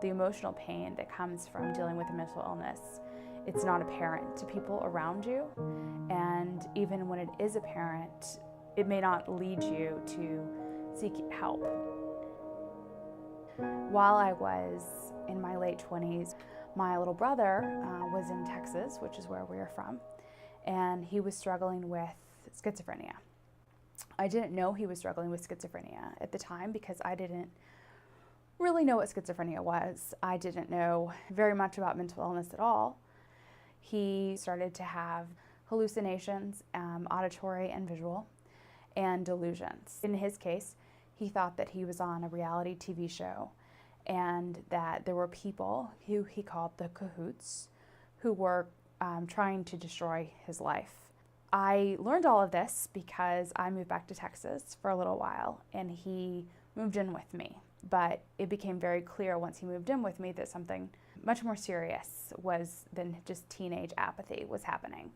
the emotional pain that comes from dealing with a mental illness, it's not apparent to people around you. And even when it is apparent, it may not lead you to seek help. While I was in my late 20s, my little brother was in Texas, which is where we are from, and he was struggling with schizophrenia. I didn't know he was struggling with schizophrenia at the time because I didn't really know what schizophrenia was. I didn't know very much about mental illness at all. He started to have hallucinations, auditory and visual, and delusions. In his case, he thought that he was on a reality TV show and that there were people who he called the cahoots who were trying to destroy his life. I learned all of this because I moved back to Texas for a little while and he moved in with me. But it became very clear once he moved in with me that something much more serious than just teenage apathy was happening.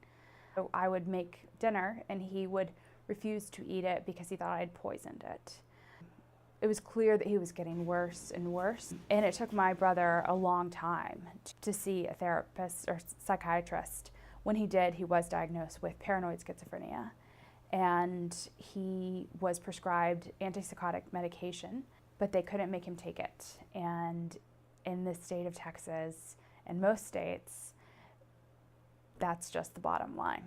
So I would make dinner and he would refuse to eat it because he thought I'd poisoned it. It was clear that he was getting worse and worse, and it took my brother a long time to see a therapist or psychiatrist. When he did, he was diagnosed with paranoid schizophrenia, and he was prescribed antipsychotic medication, but they couldn't make him take it. And in the state of Texas and most states, that's just the bottom line.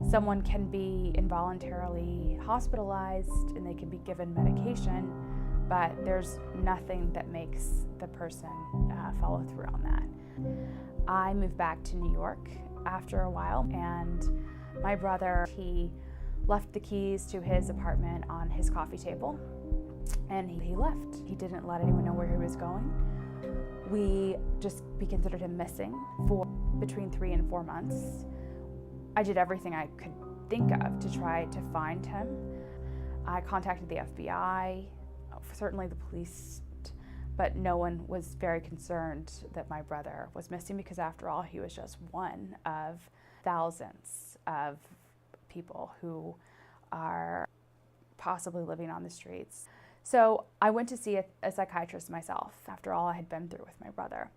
Someone can be involuntarily hospitalized and they can be given medication, but there's nothing that makes the person follow through on that. I moved back to New York after a while, and my brother, he left the keys to his apartment on his coffee table, and he left. He didn't let anyone know where he was going. We considered him missing for between 3 and 4 months. I did everything I could think of to try to find him. I contacted the FBI, certainly the police, but no one was very concerned that my brother was missing because after all, he was just one of thousands of people who are possibly living on the streets. So I went to see a psychiatrist myself after all I had been through with my brother.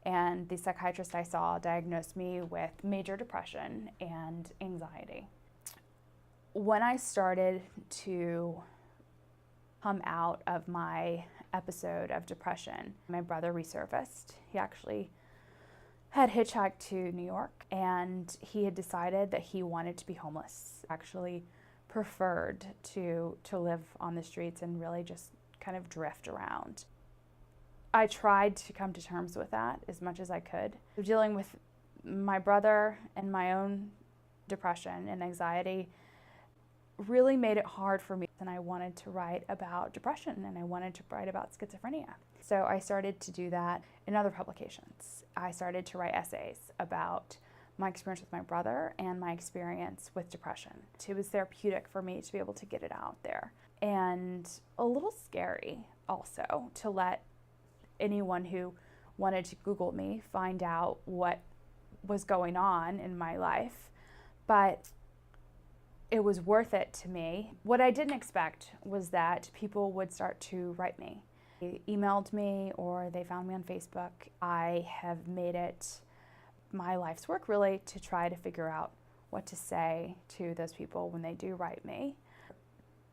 And the psychiatrist I saw diagnosed me with major depression and anxiety. When I started to come out of my episode of depression, my brother resurfaced. He actually had hitchhiked to New York, and he had decided that he wanted to be homeless. Actually preferred to live on the streets and really just kind of drift around. I tried to come to terms with that as much as I could. Dealing with my brother and my own depression and anxiety really made it hard for me. And I wanted to write about depression and I wanted to write about schizophrenia. So I started to do that in other publications. I started to write essays about my experience with my brother and my experience with depression. It was therapeutic for me to be able to get it out there. And a little scary also to let anyone who wanted to Google me find out what was going on in my life. But it was worth it to me. What I didn't expect was that people would start to write me. They emailed me or they found me on Facebook. I have made it my life's work really to try to figure out what to say to those people when they do write me.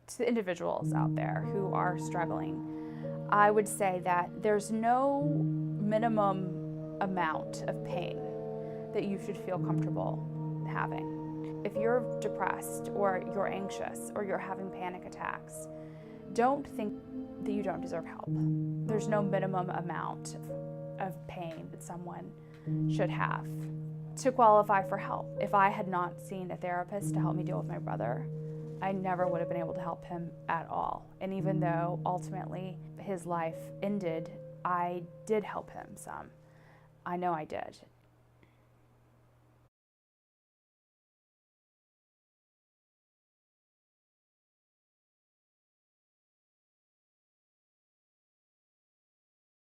To the individuals out there who are struggling, I would say that there's no minimum amount of pain that you should feel comfortable having. If you're depressed or you're anxious or you're having panic attacks, don't think that you don't deserve help. There's no minimum amount of pain that someone should have to qualify for help. If I had not seen a therapist to help me deal with my brother, I never would have been able to help him at all. And even though ultimately his life ended, I did help him some. I know I did.